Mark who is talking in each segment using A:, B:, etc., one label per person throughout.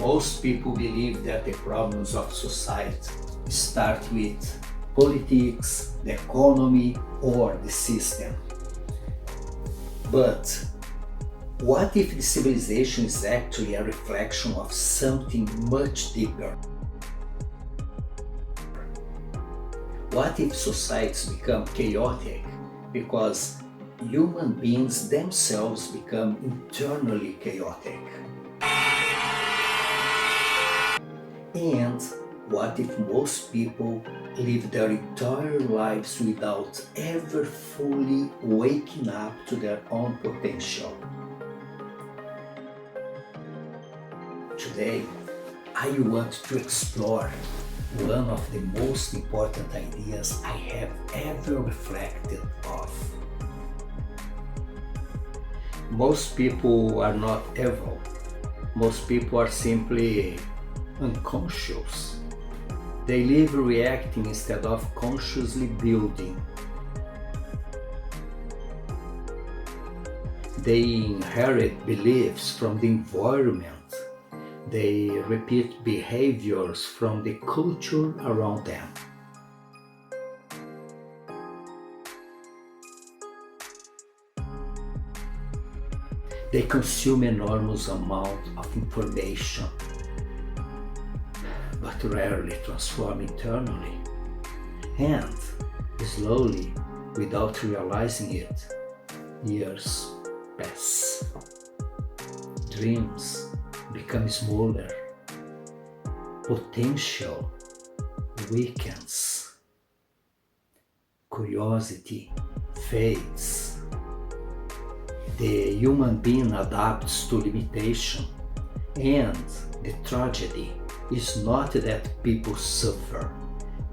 A: Most people believe that the problems of society start with politics, the economy, or the system. But what if the civilization is actually a reflection of something much deeper? What if societies become chaotic because human beings themselves become internally chaotic? And what if most people live their entire lives without ever fully waking up to their own potential? Today, I want to explore one of the most important ideas I have ever reflected of. Most people are not evil. Most people are simply unconscious. They live reacting instead of consciously building. They inherit beliefs from the environment. They repeat behaviors from the culture around them. They consume enormous amounts of information, but rarely transform internally. And slowly, without realizing it, years pass. Dreams become smaller. Potential weakens. Curiosity fades. The human being adapts to limitation, and the tragedy is not that people suffer.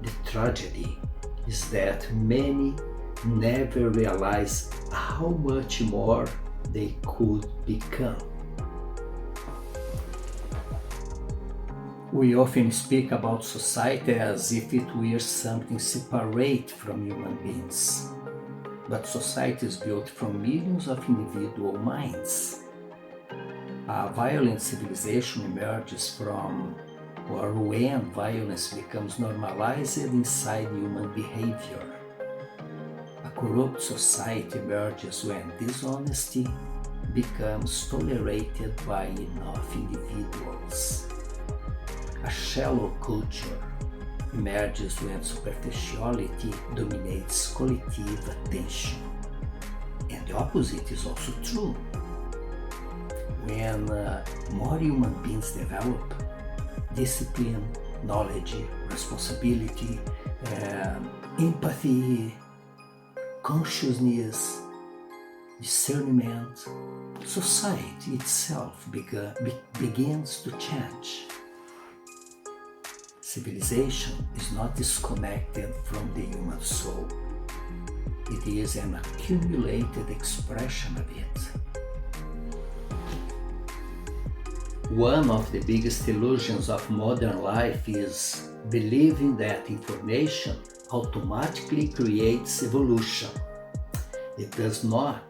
A: The tragedy is that many never realize how much more they could become. We often speak about society as if it were something separate from human beings. But society is built from millions of individual minds. A violent civilization emerges from or when violence becomes normalized inside human behavior. A corrupt society emerges when dishonesty becomes tolerated by enough individuals. A shallow culture emerges when superficiality dominates collective attention. And the opposite is also true. When more human beings develop discipline, knowledge, responsibility, empathy, consciousness, discernment, society itself begins to change. Civilization is not disconnected from the human soul. It is an accumulated expression of it. One of the biggest illusions of modern life is believing that information automatically creates evolution. It does not.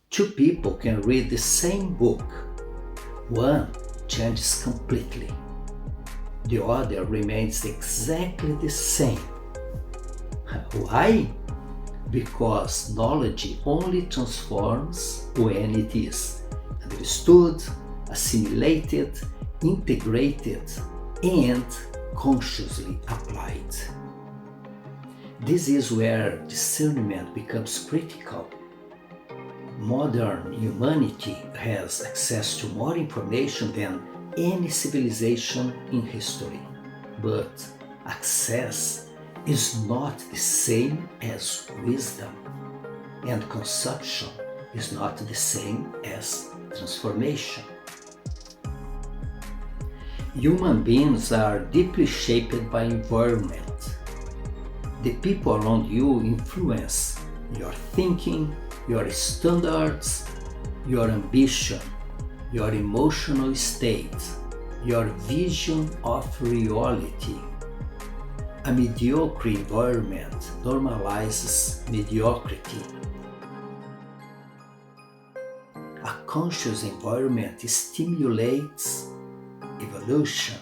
A: Two people can read the same book. One changes completely. The other remains exactly the same. Why? Because knowledge only transforms when it is understood, assimilated, integrated, and consciously applied. This is where discernment becomes critical. Modern humanity has access to more information than any civilization in history, but access is not the same as wisdom, and consumption is not the same as transformation. Human beings are deeply shaped by environment. The people around you influence your thinking, your standards, your ambition, your emotional state, your vision of reality. A mediocre environment normalizes mediocrity. conscious environment stimulates evolution.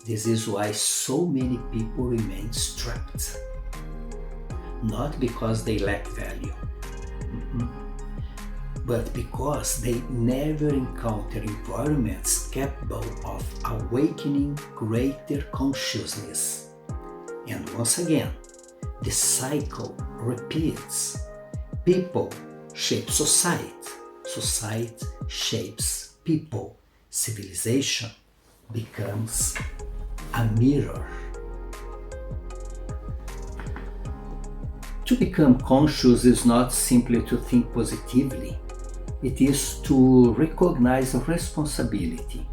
A: This is why so many people remain trapped. Not because they lack value, but because they never encounter environments capable of awakening greater consciousness. And once again, the cycle repeats. People shape society. Society shapes people. Civilization becomes a mirror. To become conscious is not simply to think positively. It is to recognize responsibility.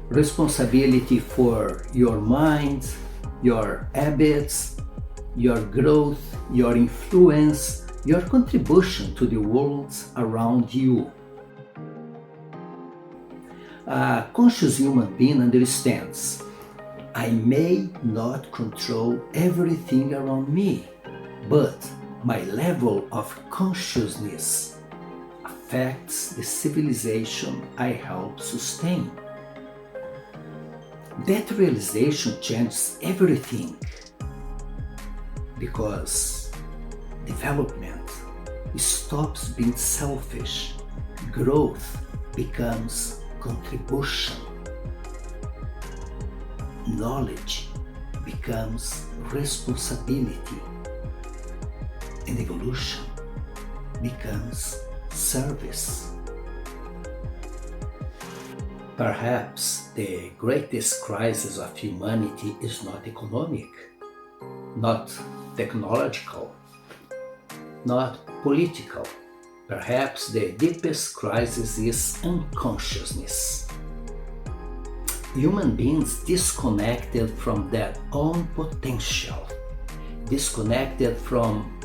A: Responsibility for your mind, your habits, your growth, your influence, your contribution to the world around you. A conscious human being understands, I may not control everything around me, but my level of consciousness affects the civilization I help sustain. That realization changes everything, because development stops being selfish. Growth becomes contribution. Knowledge becomes responsibility. And evolution becomes service. Perhaps the greatest crisis of humanity is not economic, not technological, not political. Perhaps the deepest crisis is unconsciousness. Human beings disconnected from their own potential, disconnected from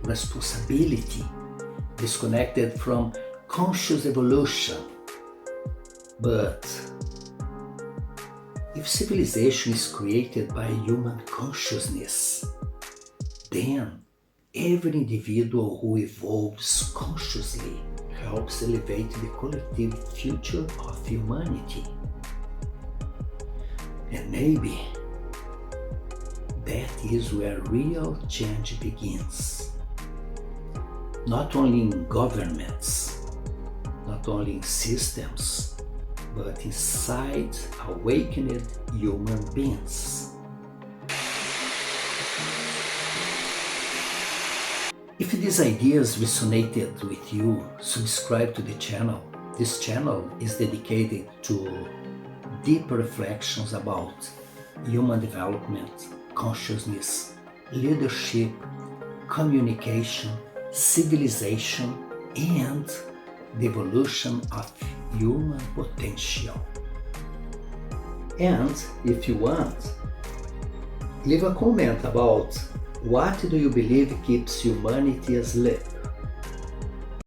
A: responsibility, disconnected from conscious evolution. But if civilization is created by human consciousness, then every individual who evolves consciously helps elevate the collective future of humanity. And maybe that is where real change begins. Not only in governments, not only in systems, but inside awakened human beings. If these ideas resonated with you, subscribe to the channel. This channel is dedicated to deep reflections about human development, consciousness, leadership, communication, civilization, and the evolution of human potential. And if you want, leave a comment about what do you believe keeps humanity asleep.